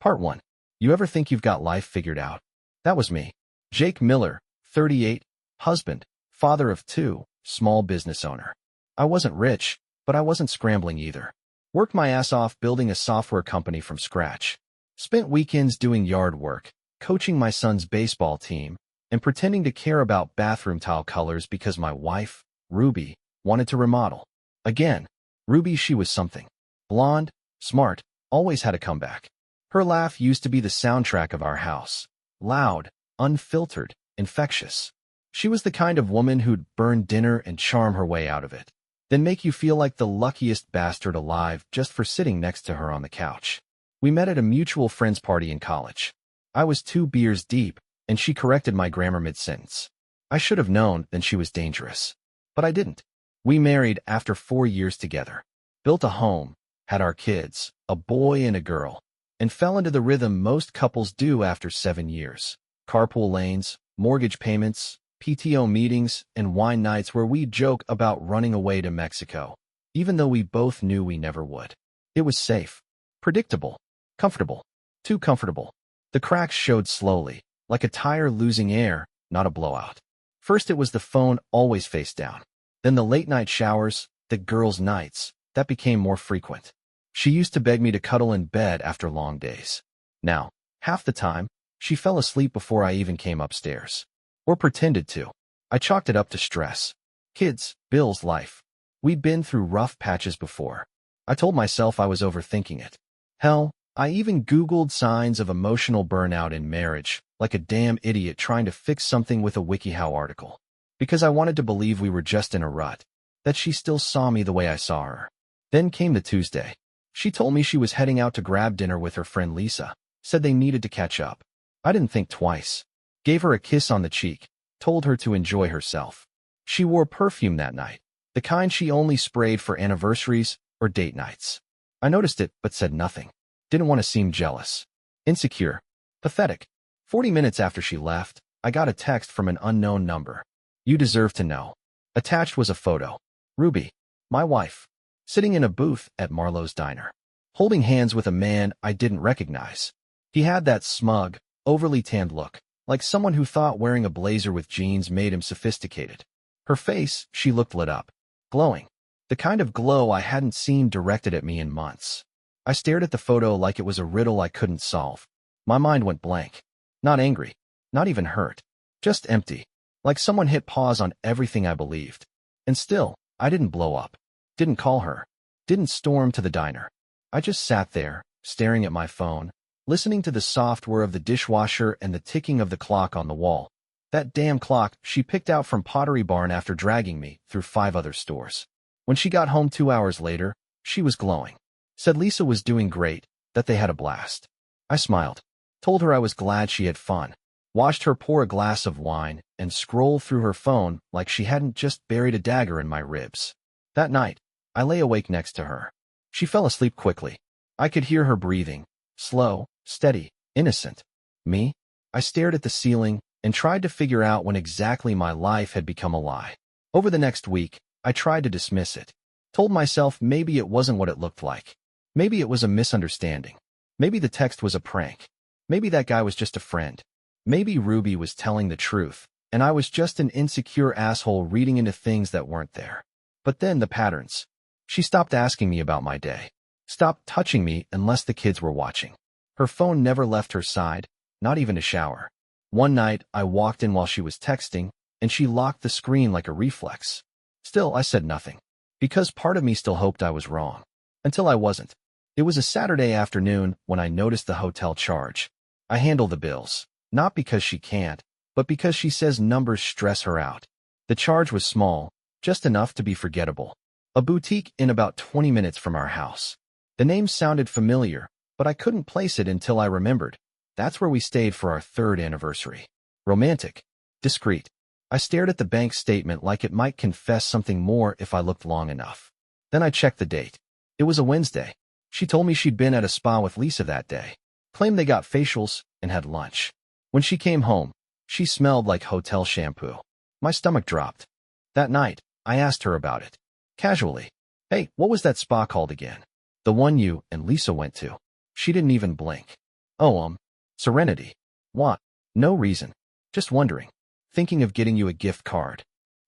Part 1. You ever think you've got life figured out? That was me. Jake Miller, 38, husband, father of 2, small business owner. I wasn't rich, but I wasn't scrambling either. Worked my ass off building a software company from scratch. Spent weekends doing yard work, coaching my son's baseball team, and pretending to care about bathroom tile colors because my wife, Ruby, wanted to remodel. Again, Ruby, she was something. Blonde, smart, always had a comeback. Her laugh used to be the soundtrack of our house. Loud, unfiltered, infectious. She was the kind of woman who'd burn dinner and charm her way out of it, then make you feel like the luckiest bastard alive just for sitting next to her on the couch. We met at a mutual friend's party in college. I was 2 beers deep, and she corrected my grammar mid-sentence. I should have known then she was dangerous. But I didn't. We married after 4 years together, built a home, had our kids, a boy and a girl, and fell into the rhythm most couples do after 7 years. Carpool lanes, mortgage payments, PTO meetings, and wine nights where we joke about running away to Mexico, even though we both knew we never would. It was safe, predictable, comfortable, too comfortable. The cracks showed slowly, like a tire losing air, not a blowout. First it was the phone always face down. Then the late-night showers, the girls' nights, that became more frequent. She used to beg me to cuddle in bed after long days. Now, half the time, she fell asleep before I even came upstairs. Or pretended to. I chalked it up to stress. Kids, bills, life. We'd been through rough patches before. I told myself I was overthinking it. Hell, I even Googled signs of emotional burnout in marriage, like a damn idiot trying to fix something with a WikiHow article. Because I wanted to believe we were just in a rut, that she still saw me the way I saw her. Then came the Tuesday. She told me she was heading out to grab dinner with her friend Lisa, said they needed to catch up. I didn't think twice. Gave her a kiss on the cheek, told her to enjoy herself. She wore perfume that night, the kind she only sprayed for anniversaries or date nights. I noticed it but said nothing. Didn't want to seem jealous. Insecure. Pathetic. 40 minutes after she left, I got a text from an unknown number. You deserve to know. Attached was a photo. Ruby, my wife, sitting in a booth at Marlowe's Diner, holding hands with a man I didn't recognize. He had that smug, overly tanned look, like someone who thought wearing a blazer with jeans made him sophisticated. Her face, she looked lit up, glowing. The kind of glow I hadn't seen directed at me in months. I stared at the photo like it was a riddle I couldn't solve. My mind went blank. Not angry, not even hurt, just empty, like someone hit pause on everything I believed. And still, I didn't blow up, didn't call her, didn't storm to the diner. I just sat there, staring at my phone, listening to the soft whir of the dishwasher and the ticking of the clock on the wall. That damn clock she picked out from Pottery Barn after dragging me through 5 other stores. When she got home 2 hours later, she was glowing. Said Lisa was doing great, that they had a blast. I smiled, told her I was glad she had fun, watched her pour a glass of wine, and scroll through her phone like she hadn't just buried a dagger in my ribs. That night, I lay awake next to her. She fell asleep quickly. I could hear her breathing, slow, steady, innocent. Me? I stared at the ceiling and tried to figure out when exactly my life had become a lie. Over the next week, I tried to dismiss it. Told myself maybe it wasn't what it looked like. Maybe it was a misunderstanding. Maybe the text was a prank. Maybe that guy was just a friend. Maybe Ruby was telling the truth, and I was just an insecure asshole reading into things that weren't there. But then the patterns. She stopped asking me about my day. Stopped touching me unless the kids were watching. Her phone never left her side, not even to shower. One night, I walked in while she was texting, and she locked the screen like a reflex. Still, I said nothing, because part of me still hoped I was wrong. Until I wasn't. It was a Saturday afternoon when I noticed the hotel charge. I handle the bills, not because she can't, but because she says numbers stress her out. The charge was small, just enough to be forgettable. A boutique in about 20 minutes from our house. The name sounded familiar, but I couldn't place it until I remembered. That's where we stayed for our 3rd anniversary. Romantic. Discreet. I stared at the bank statement like it might confess something more if I looked long enough. Then I checked the date. It was a Wednesday. She told me she'd been at a spa with Lisa that day. Claimed they got facials and had lunch. When she came home, she smelled like hotel shampoo. My stomach dropped. That night, I asked her about it. Casually. Hey, what was that spa called again? The one you and Lisa went to. She didn't even blink. Oh, Serenity. What? No reason. Just wondering. Thinking of getting you a gift card.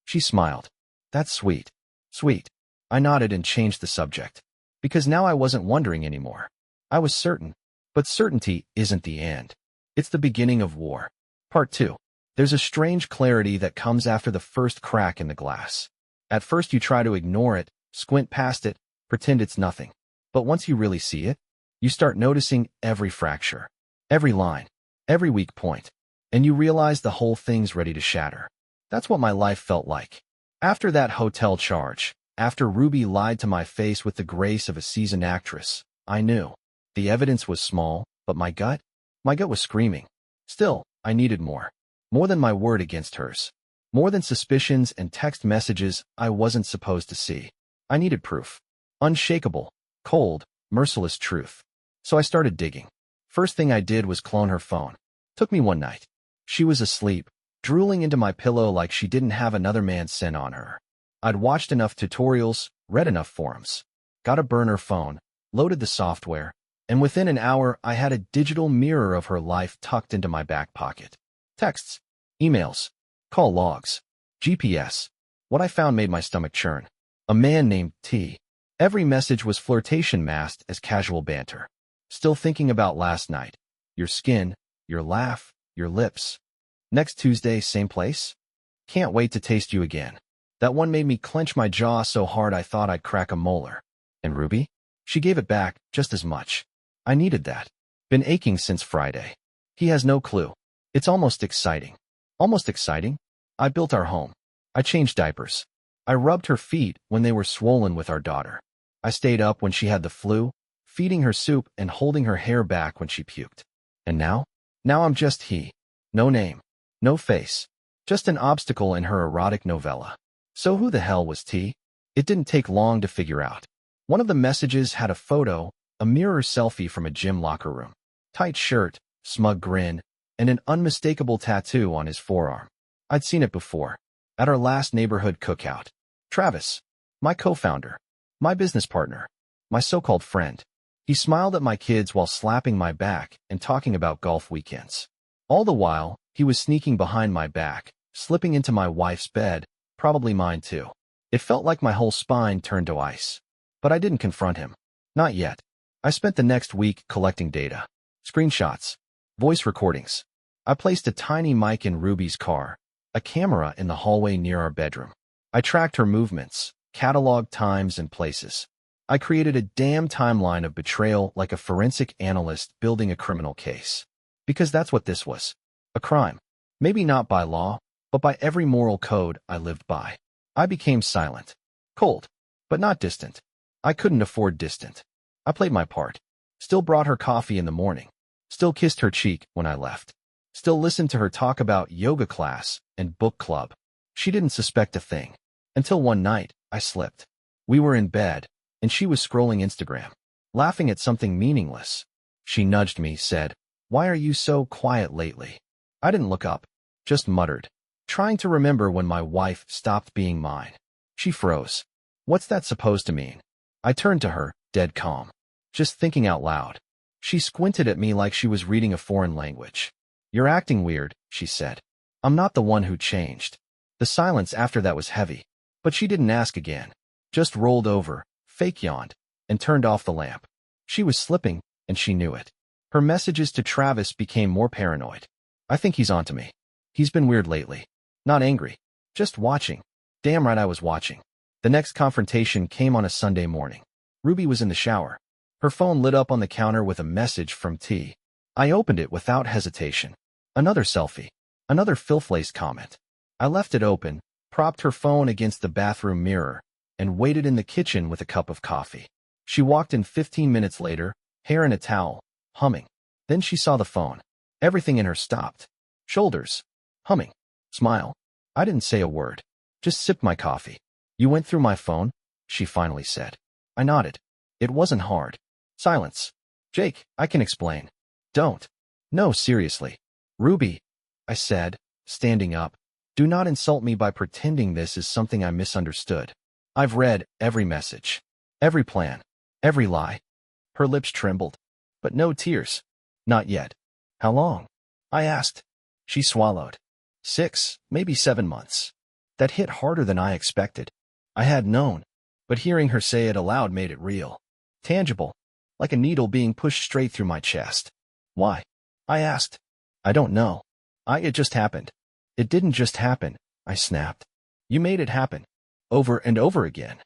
She smiled. That's sweet. Sweet. I nodded and changed the subject. Because now I wasn't wondering anymore. I was certain. But certainty isn't the end. It's the beginning of war. Part 2. There's a strange clarity that comes after the first crack in the glass. At first you try to ignore it, squint past it, pretend it's nothing. But once you really see it, you start noticing every fracture, every line, every weak point, and you realize the whole thing's ready to shatter. That's what my life felt like. After that hotel charge, after Ruby lied to my face with the grace of a seasoned actress, I knew. The evidence was small, but my gut was screaming. Still, I needed more. More than my word against hers. More than suspicions and text messages I wasn't supposed to see. I needed proof. Unshakable, cold, merciless truth. So I started digging. First thing I did was clone her phone. Took me one night. She was asleep, drooling into my pillow like she didn't have another man's scent on her. I'd watched enough tutorials, read enough forums. Got a burner phone, loaded the software, and within an hour I had a digital mirror of her life tucked into my back pocket. Texts, emails, call logs, GPS. What I found made my stomach churn. A man named T. Every message was flirtation masked as casual banter. Still thinking about last night. Your skin, your laugh, your lips. Next Tuesday, same place? Can't wait to taste you again. That one made me clench my jaw so hard I thought I'd crack a molar. And Ruby? She gave it back just as much. I needed that. Been aching since Friday. He has no clue. It's almost exciting. Almost exciting? I built our home. I changed diapers. I rubbed her feet when they were swollen with our daughter. I stayed up when she had the flu, feeding her soup and holding her hair back when she puked. And now? Now I'm just he. No name. No face. Just an obstacle in her erotic novella. So who the hell was T? It didn't take long to figure out. One of the messages had a photo, a mirror selfie from a gym locker room. Tight shirt, smug grin, and an unmistakable tattoo on his forearm. I'd seen it before. At our last neighborhood cookout. Travis. My co-founder. My business partner. My so-called friend. He smiled at my kids while slapping my back and talking about golf weekends. All the while, he was sneaking behind my back, slipping into my wife's bed, probably mine too. It felt like my whole spine turned to ice. But I didn't confront him. Not yet. I spent the next week collecting data. Screenshots. Voice recordings. I placed a tiny mic in Ruby's car, a camera in the hallway near our bedroom. I tracked her movements, cataloged times and places. I created a damn timeline of betrayal like a forensic analyst building a criminal case. Because that's what this was. A crime. Maybe not by law, but by every moral code I lived by. I became silent. Cold. But not distant. I couldn't afford distant. I played my part. Still brought her coffee in the morning. Still kissed her cheek when I left. Still listened to her talk about yoga class and book club. She didn't suspect a thing. Until one night, I slipped. We were in bed, and she was scrolling Instagram, laughing at something meaningless. She nudged me, said, "Why are you so quiet lately?" I didn't look up, just muttered, trying to remember when my wife stopped being mine. She froze. What's that supposed to mean? I turned to her, dead calm, just thinking out loud. She squinted at me like she was reading a foreign language. "You're acting weird," she said. "I'm not the one who changed." The silence after that was heavy, but she didn't ask again. Just rolled over, fake yawned, and turned off the lamp. She was slipping, and she knew it. Her messages to Travis became more paranoid. "I think he's onto me. He's been weird lately." Not angry. Just watching. Damn right I was watching. The next confrontation came on a Sunday morning. Ruby was in the shower. Her phone lit up on the counter with a message from T. I opened it without hesitation. Another selfie. Another filth-laced comment. I left it open, propped her phone against the bathroom mirror, and waited in the kitchen with a cup of coffee. She walked in 15 minutes later, hair in a towel, humming. Then she saw the phone. Everything in her stopped. Shoulders. Humming. Smile. I didn't say a word. Just sipped my coffee. "You went through my phone?" she finally said. I nodded. It wasn't hard. Silence. "Jake, I can explain." "Don't." "No, seriously." "Ruby," I said, standing up, "do not insult me by pretending this is something I misunderstood. I've read every message. Every plan. Every lie." Her lips trembled. But no tears. Not yet. How long? I asked. She swallowed. 6, maybe 7 months. That hit harder than I expected. I had known, but hearing her say it aloud made it real. Tangible. Like a needle being pushed straight through my chest. Why? I asked. I don't know. It just happened. It didn't just happen, I snapped. You made it happen. Over and over again.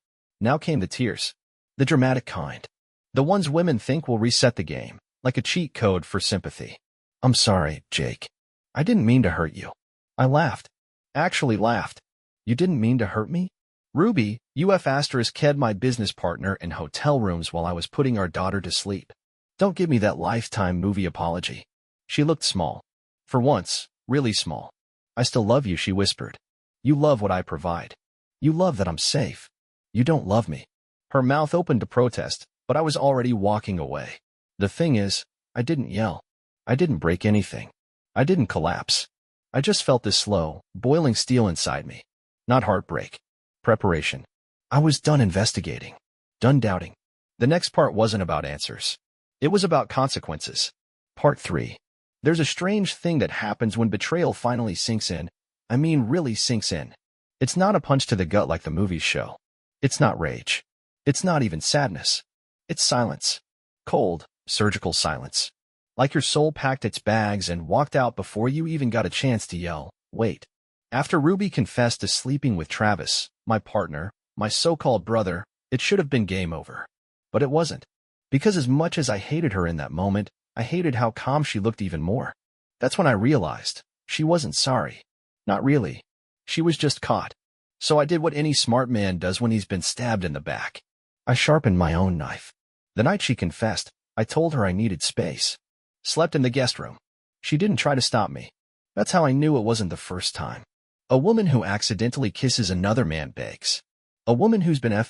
Now came the tears. The dramatic kind. The ones women think will reset the game, like a cheat code for sympathy. I'm sorry, Jake. I didn't mean to hurt you. I laughed. Actually laughed. You didn't mean to hurt me? Ruby, ked my business partner in hotel rooms while I was putting our daughter to sleep. Don't give me that Lifetime movie apology. She looked small. For once, really small. I still love you, she whispered. You love what I provide. You love that I'm safe. You don't love me. Her mouth opened to protest, but I was already walking away. The thing is, I didn't yell. I didn't break anything. I didn't collapse. I just felt this slow, boiling steel inside me. Not heartbreak. Preparation. I was done investigating. Done doubting. The next part wasn't about answers. It was about consequences. Part 3. There's a strange thing that happens when betrayal finally sinks in. I mean really sinks in. It's not a punch to the gut like the movies show. It's not rage. It's not even sadness. It's silence. Cold, surgical silence. Like your soul packed its bags and walked out before you even got a chance to yell, wait. After Ruby confessed to sleeping with Travis, my partner, my so-called brother, it should have been game over. But it wasn't. Because as much as I hated her in that moment, I hated how calm she looked even more. That's when I realized she wasn't sorry. Not really. She was just caught. So I did what any smart man does when he's been stabbed in the back. I sharpened my own knife. The night she confessed, I told her I needed space. Slept in the guest room. She didn't try to stop me. That's how I knew it wasn't the first time. A woman who accidentally kisses another man begs. A woman who's been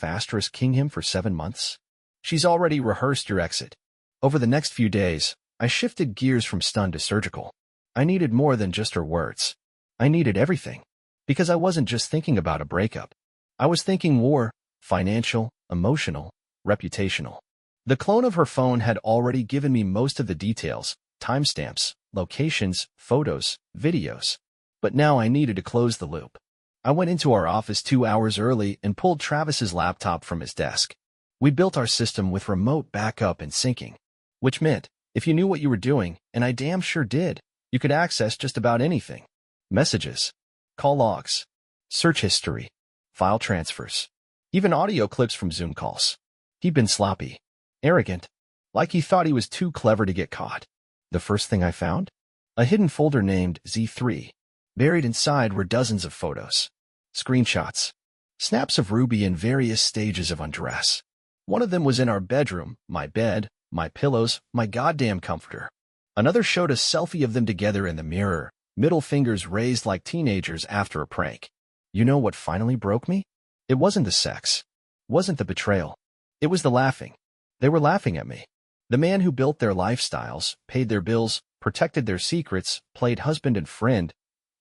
king him for 7 months? She's already rehearsed your exit. Over the next few days, I shifted gears from stunned to surgical. I needed more than just her words. I needed everything. Because I wasn't just thinking about a breakup. I was thinking war, financial, emotional, reputational. The clone of her phone had already given me most of the details, timestamps, locations, photos, videos. But now I needed to close the loop. I went into our office 2 hours early and pulled Travis's laptop from his desk. We built our system with remote backup and syncing. Which meant, if you knew what you were doing, and I damn sure did, you could access just about anything. Messages, call logs, search history, file transfers, even audio clips from Zoom calls. He'd been sloppy, arrogant, like he thought he was too clever to get caught. The first thing I found? A hidden folder named Z3. Buried inside were dozens of photos, screenshots, snaps of Ruby in various stages of undress. One of them was in our bedroom, my bed, my pillows, my goddamn comforter. Another showed a selfie of them together in the mirror, middle fingers raised like teenagers after a prank. You know what finally broke me? It wasn't the sex. Wasn't the betrayal. It was the laughing. They were laughing at me. The man who built their lifestyles, paid their bills, protected their secrets, played husband and friend.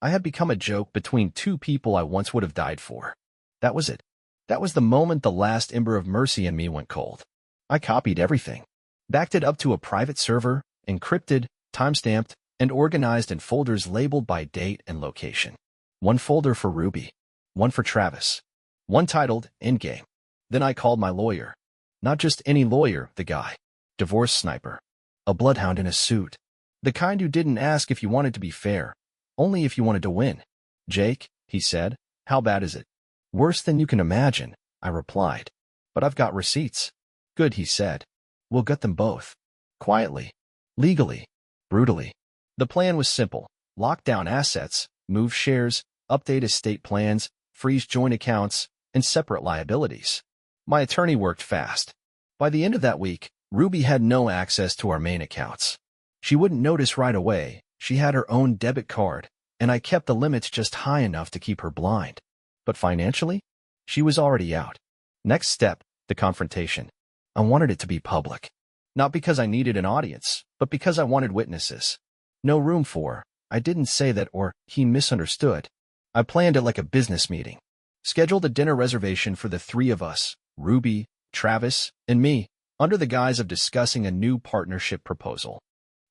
I had become a joke between two people I once would have died for. That was it. That was the moment the last ember of mercy in me went cold. I copied everything. Backed it up to a private server, encrypted, timestamped, and organized in folders labeled by date and location. One folder for Ruby. One for Travis. One titled Endgame. Then I called my lawyer. Not just any lawyer, the guy. Divorce sniper. A bloodhound in a suit. The kind who didn't ask if you wanted to be fair. Only if you wanted to win. Jake, he said, how bad is it? Worse than you can imagine, I replied. But I've got receipts. Good, he said. We'll gut them both. Quietly. Legally. Brutally. The plan was simple. Lock down assets, move shares, update estate plans, freeze joint accounts, and separate liabilities. My attorney worked fast. By the end of that week, Ruby had no access to our main accounts. She wouldn't notice right away. She had her own debit card, and I kept the limits just high enough to keep her blind. But financially, she was already out. Next step, the confrontation. I wanted it to be public. Not because I needed an audience, but because I wanted witnesses. No room for, I didn't say that, or he misunderstood. I planned it like a business meeting. Scheduled a dinner reservation for the three of us, Ruby, Travis, and me, under the guise of discussing a new partnership proposal.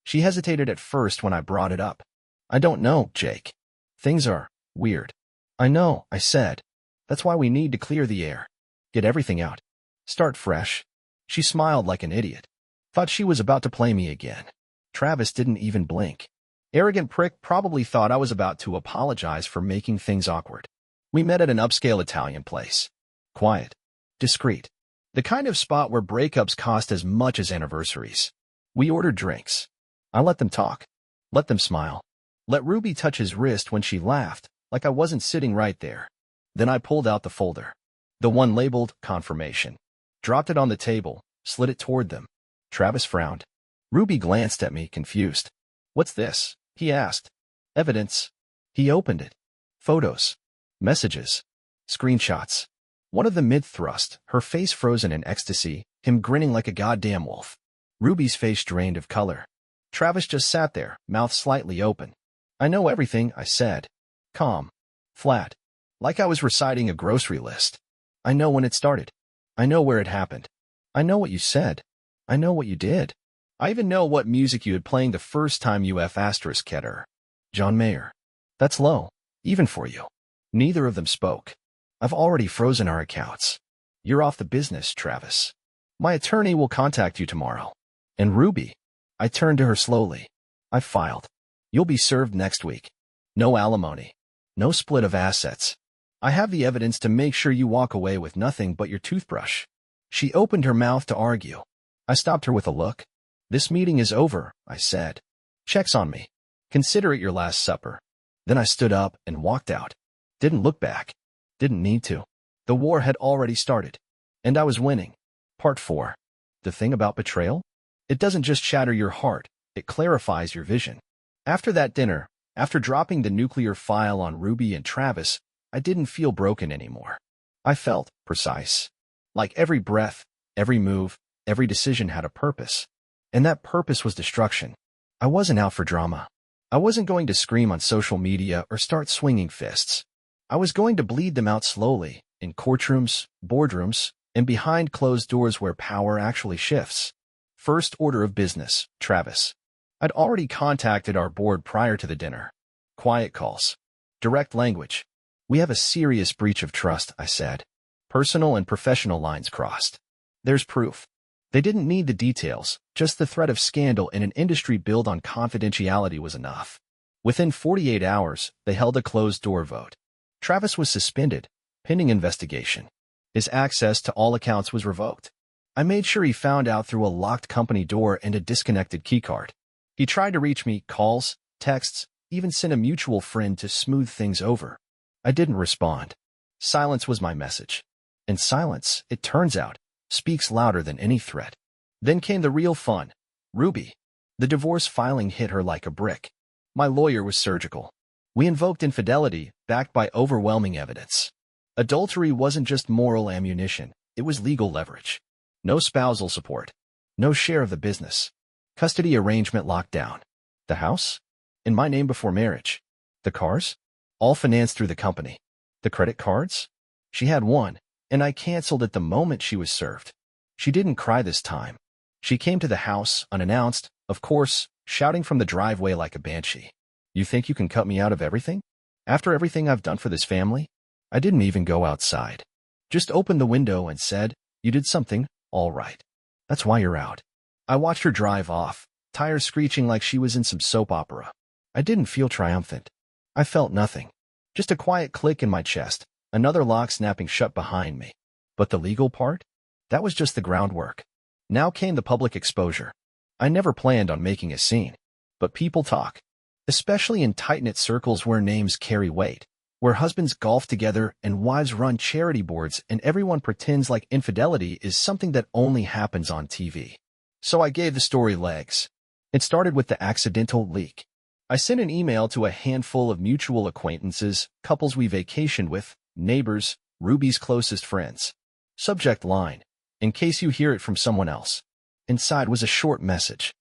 She hesitated at first when I brought it up. I don't know, Jake. Things are weird. I know, I said. That's why we need to clear the air. Get everything out. Start fresh. She smiled like an idiot. Thought she was about to play me again. Travis didn't even blink. Arrogant prick probably thought I was about to apologize for making things awkward. We met at an upscale Italian place. Quiet. Discreet. The kind of spot where breakups cost as much as anniversaries. We ordered drinks. I let them talk. Let them smile. Let Ruby touch his wrist when she laughed, like I wasn't sitting right there. Then I pulled out the folder. The one labeled confirmation. Dropped it on the table, slid it toward them. Travis frowned. Ruby glanced at me, confused. What's this? He asked. Evidence. He opened it. Photos. Messages. Screenshots. One of them mid-thrust, her face frozen in ecstasy, him grinning like a goddamn wolf. Ruby's face drained of color. Travis just sat there, mouth slightly open. I know everything, I said. Calm. Flat. Like I was reciting a grocery list. I know when it started. I know where it happened. I know what you said. I know what you did. I even know what music you had playing the first time you F***ed her. John Mayer. That's low, even for you. Neither of them spoke. I've already frozen our accounts. You're off the business, Travis. My attorney will contact you tomorrow. And Ruby. I turned to her slowly. I filed. You'll be served next week. No alimony. No split of assets. I have the evidence to make sure you walk away with nothing but your toothbrush. She opened her mouth to argue. I stopped her with a look. This meeting is over, I said. Checks on me. Consider it your last supper. Then I stood up and walked out. Didn't look back. Didn't need to. The war had already started. And I was winning. Part 4. The thing about betrayal? It doesn't just shatter your heart, it clarifies your vision. After that dinner, after dropping the nuclear file on Ruby and Travis, I didn't feel broken anymore. I felt precise. Like every breath, every move, every decision had a purpose. And that purpose was destruction. I wasn't out for drama. I wasn't going to scream on social media or start swinging fists. I was going to bleed them out slowly, in courtrooms, boardrooms, and behind closed doors where power actually shifts. First order of business, Travis. I'd already contacted our board prior to the dinner. Quiet calls. Direct language. We have a serious breach of trust, I said. Personal and professional lines crossed. There's proof. They didn't need the details, just the threat of scandal in an industry built on confidentiality was enough. Within 48 hours, they held a closed-door vote. Travis was suspended, pending investigation. His access to all accounts was revoked. I made sure he found out through a locked company door and a disconnected keycard. He tried to reach me, calls, texts, even sent a mutual friend to smooth things over. I didn't respond. Silence was my message. And silence, it turns out, speaks louder than any threat. Then came the real fun. Ruby. The divorce filing hit her like a brick. My lawyer was surgical. We invoked infidelity, backed by overwhelming evidence. Adultery wasn't just moral ammunition, it was legal leverage. No spousal support. No share of the business. Custody arrangement locked down. The house? In my name before marriage. The cars? All financed through the company. The credit cards? She had one, and I canceled it the moment she was served. She didn't cry this time. She came to the house, unannounced, of course, shouting from the driveway like a banshee. You think you can cut me out of everything? After everything I've done for this family? I didn't even go outside. Just opened the window and said, you did something, all right. That's why you're out. I watched her drive off, tires screeching like she was in some soap opera. I didn't feel triumphant. I felt nothing. Just a quiet click in my chest, another lock snapping shut behind me. But the legal part? That was just the groundwork. Now came the public exposure. I never planned on making a scene. But people talk. Especially in tight-knit circles where names carry weight, where husbands golf together and wives run charity boards and everyone pretends like infidelity is something that only happens on TV. So I gave the story legs. It started with the accidental leak. I sent an email to a handful of mutual acquaintances, couples we vacationed with, neighbors, Ruby's closest friends. Subject line, in case you hear it from someone else. Inside was a short message.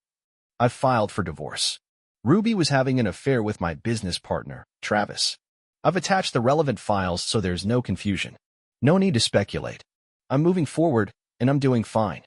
I filed for divorce. Ruby was having an affair with my business partner, Travis. I've attached the relevant files so there's no confusion. No need to speculate. I'm moving forward, and I'm doing fine.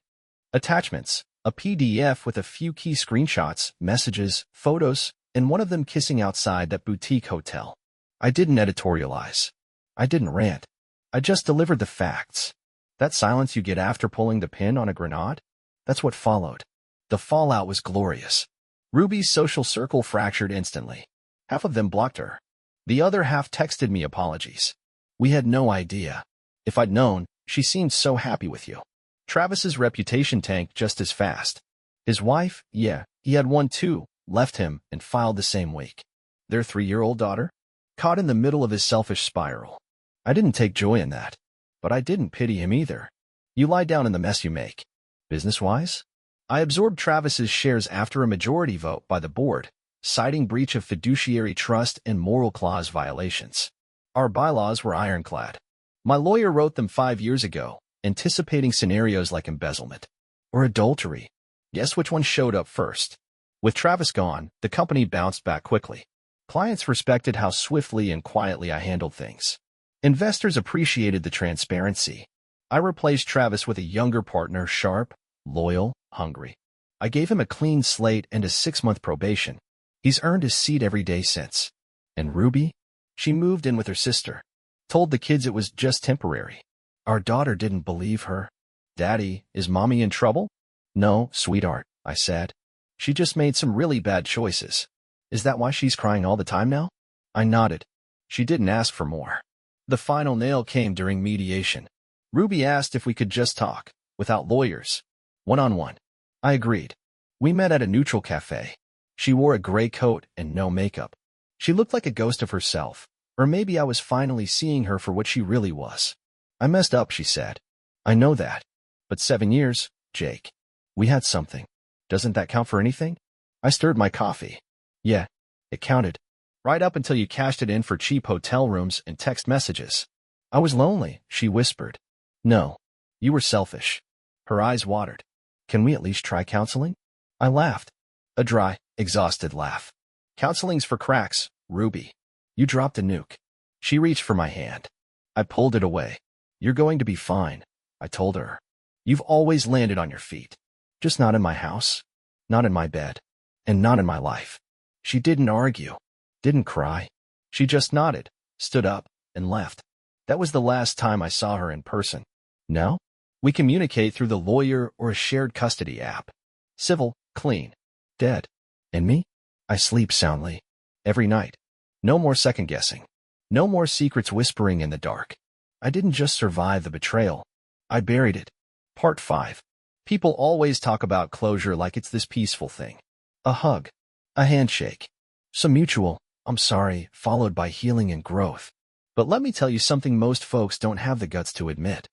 Attachments, A PDF with a few key screenshots, messages, photos, and one of them kissing outside that boutique hotel. I didn't editorialize. I didn't rant. I just delivered the facts. That silence you get after pulling the pin on a grenade? That's what followed. The fallout was glorious. Ruby's social circle fractured instantly. Half of them blocked her. The other half texted me apologies. We had no idea. If I'd known, she seemed so happy with you. Travis's reputation tanked just as fast. His wife, yeah, he had one too, left him and filed the same week. Their 3-year-old daughter? Caught in the middle of his selfish spiral. I didn't take joy in that. But I didn't pity him either. You lie down in the mess you make. Business-wise? I absorbed Travis's shares after a majority vote by the board, citing breach of fiduciary trust and moral clause violations. Our bylaws were ironclad. My lawyer wrote them 5 years ago, anticipating scenarios like embezzlement or adultery. Guess which one showed up first? With Travis gone, the company bounced back quickly. Clients respected how swiftly and quietly I handled things. Investors appreciated the transparency. I replaced Travis with a younger partner, sharp, loyal, hungry. I gave him a clean slate and a 6-month probation. He's earned his seat every day since. And Ruby? She moved in with her sister. Told the kids it was just temporary. Our daughter didn't believe her. Daddy, is Mommy in trouble? No, sweetheart, I said. She just made some really bad choices. Is that why she's crying all the time now? I nodded. She didn't ask for more. The final nail came during mediation. Ruby asked if we could just talk, without lawyers. One-on-one. I agreed. We met at a neutral cafe. She wore a gray coat and no makeup. She looked like a ghost of herself, or maybe I was finally seeing her for what she really was. I messed up, she said. I know that. But 7 years, Jake. We had something. Doesn't that count for anything? I stirred my coffee. Yeah, it counted. Right up until you cashed it in for cheap hotel rooms and text messages. I was lonely, she whispered. No, you were selfish. Her eyes watered. Can we at least try counseling? I laughed. A dry, exhausted laugh. Counseling's for cracks, Ruby. You dropped a nuke. She reached for my hand. I pulled it away. You're going to be fine, I told her. You've always landed on your feet. Just not in my house, not in my bed, and not in my life. She didn't argue, didn't cry. She just nodded, stood up, and left. That was the last time I saw her in person. Now, we communicate through the lawyer or a shared custody app. Civil, clean, dead. And me? I sleep soundly. Every night. No more second-guessing. No more secrets whispering in the dark. I didn't just survive the betrayal. I buried it. Part 5. People always talk about closure like it's this peaceful thing. A hug. A handshake. Some mutual, I'm sorry, followed by healing and growth. But let me tell you something most folks don't have the guts to admit.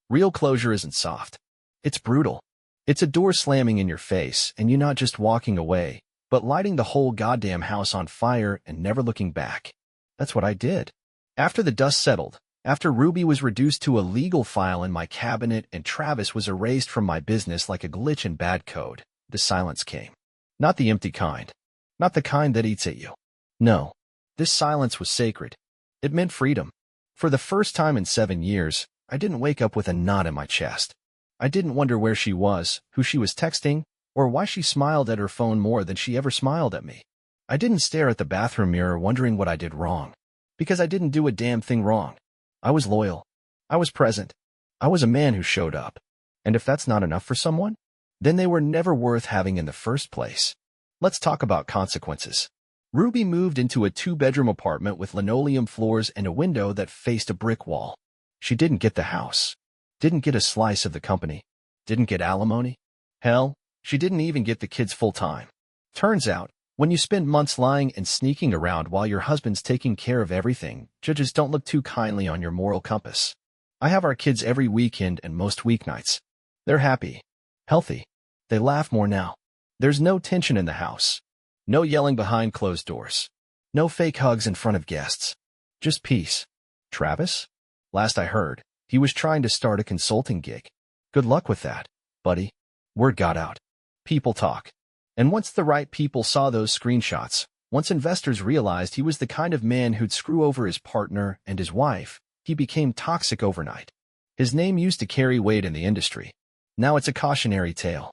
Real closure isn't soft. It's brutal. It's a door slamming in your face and you not just walking away, but lighting the whole goddamn house on fire and never looking back. That's what I did. After the dust settled, after Ruby was reduced to a legal file in my cabinet and Travis was erased from my business like a glitch in bad code, the silence came. Not the empty kind. Not the kind that eats at you. No. This silence was sacred. It meant freedom. For the first time in 7 years, I didn't wake up with a knot in my chest. I didn't wonder where she was, who she was texting, or why she smiled at her phone more than she ever smiled at me. I didn't stare at the bathroom mirror wondering what I did wrong. Because I didn't do a damn thing wrong. I was loyal. I was present. I was a man who showed up. And if that's not enough for someone, then they were never worth having in the first place. Let's talk about consequences. Ruby moved into a 2-bedroom apartment with linoleum floors and a window that faced a brick wall. She didn't get the house. Didn't get a slice of the company. Didn't get alimony. Hell, she didn't even get the kids full-time. Turns out, when you spend months lying and sneaking around while your husband's taking care of everything, judges don't look too kindly on your moral compass. I have our kids every weekend and most weeknights. They're happy. Healthy. They laugh more now. There's no tension in the house. No yelling behind closed doors. No fake hugs in front of guests. Just peace. Travis? Last I heard, he was trying to start a consulting gig. Good luck with that, buddy. Word got out. People talk. And once the right people saw those screenshots, once investors realized he was the kind of man who'd screw over his partner and his wife, he became toxic overnight. His name used to carry weight in the industry. Now it's a cautionary tale.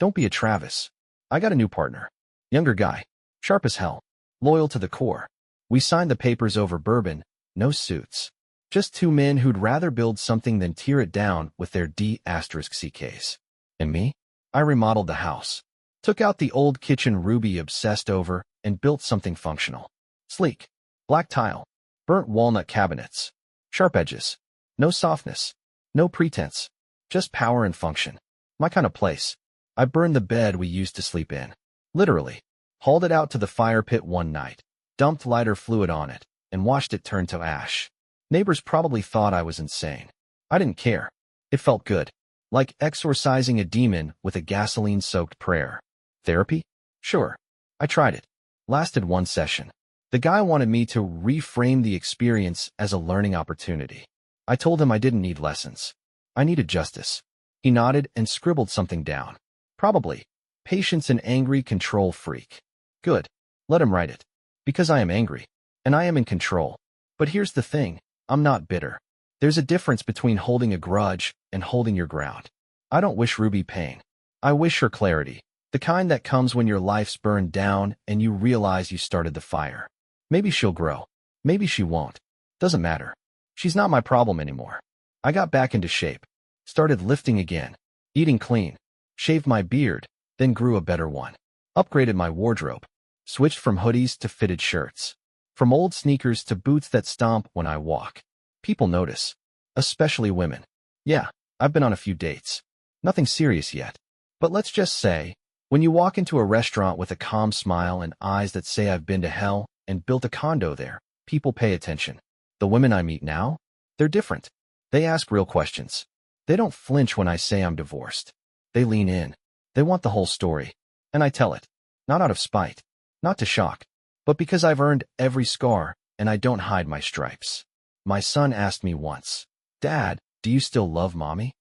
Don't be a Travis. I got a new partner. Younger guy. Sharp as hell. Loyal to the core. We signed the papers over bourbon, no suits. Just two men who'd rather build something than tear it down with their D*C case. And me? I remodeled the house. Took out the old kitchen Ruby obsessed over and built something functional. Sleek. Black tile. Burnt walnut cabinets. Sharp edges. No softness. No pretense. Just power and function. My kind of place. I burned the bed we used to sleep in. Literally. Hauled it out to the fire pit one night. Dumped lighter fluid on it and watched it turn to ash. Neighbors probably thought I was insane. I didn't care. It felt good. Like exorcising a demon with a gasoline-soaked prayer. Therapy? Sure. I tried it. Lasted one session. The guy wanted me to reframe the experience as a learning opportunity. I told him I didn't need lessons. I needed justice. He nodded and scribbled something down. Probably. Patience and angry control freak. Good. Let him write it. Because I am angry. And I am in control. But here's the thing. I'm not bitter. There's a difference between holding a grudge and holding your ground. I don't wish Ruby pain. I wish her clarity. The kind that comes when your life's burned down and you realize you started the fire. Maybe she'll grow. Maybe she won't. Doesn't matter. She's not my problem anymore. I got back into shape. Started lifting again. Eating clean. Shaved my beard. Then grew a better one. Upgraded my wardrobe. Switched from hoodies to fitted shirts. From old sneakers to boots that stomp when I walk. People notice. Especially women. Yeah, I've been on a few dates. Nothing serious yet. But let's just say, when you walk into a restaurant with a calm smile and eyes that say I've been to hell and built a condo there, people pay attention. The women I meet now? They're different. They ask real questions. They don't flinch when I say I'm divorced. They lean in. They want the whole story. And I tell it. Not out of spite. Not to shock. But because I've earned every scar and I don't hide my stripes. My son asked me once, "Dad, do you still love Mommy?"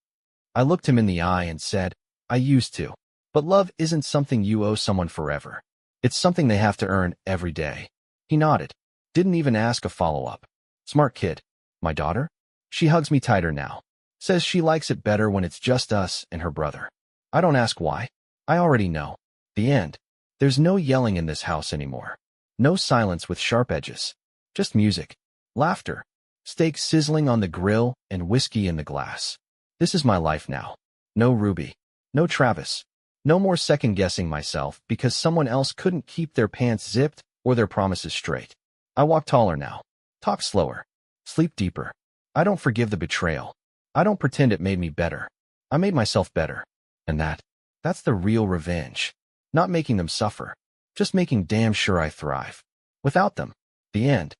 I looked him in the eye and said, "I used to. But love isn't something you owe someone forever. It's something they have to earn every day." He nodded. Didn't even ask a follow-up. Smart kid. My daughter? She hugs me tighter now. Says she likes it better when it's just us and her brother. I don't ask why. I already know. The end. There's no yelling in this house anymore. No silence with sharp edges. Just music. Laughter. Steak sizzling on the grill and whiskey in the glass. This is my life now. No Ruby. No Travis. No more second-guessing myself because someone else couldn't keep their pants zipped or their promises straight. I walk taller now. Talk slower. Sleep deeper. I don't forgive the betrayal. I don't pretend it made me better. I made myself better. And that's the real revenge. Not making them suffer. Just making damn sure I thrive. Without them. The end.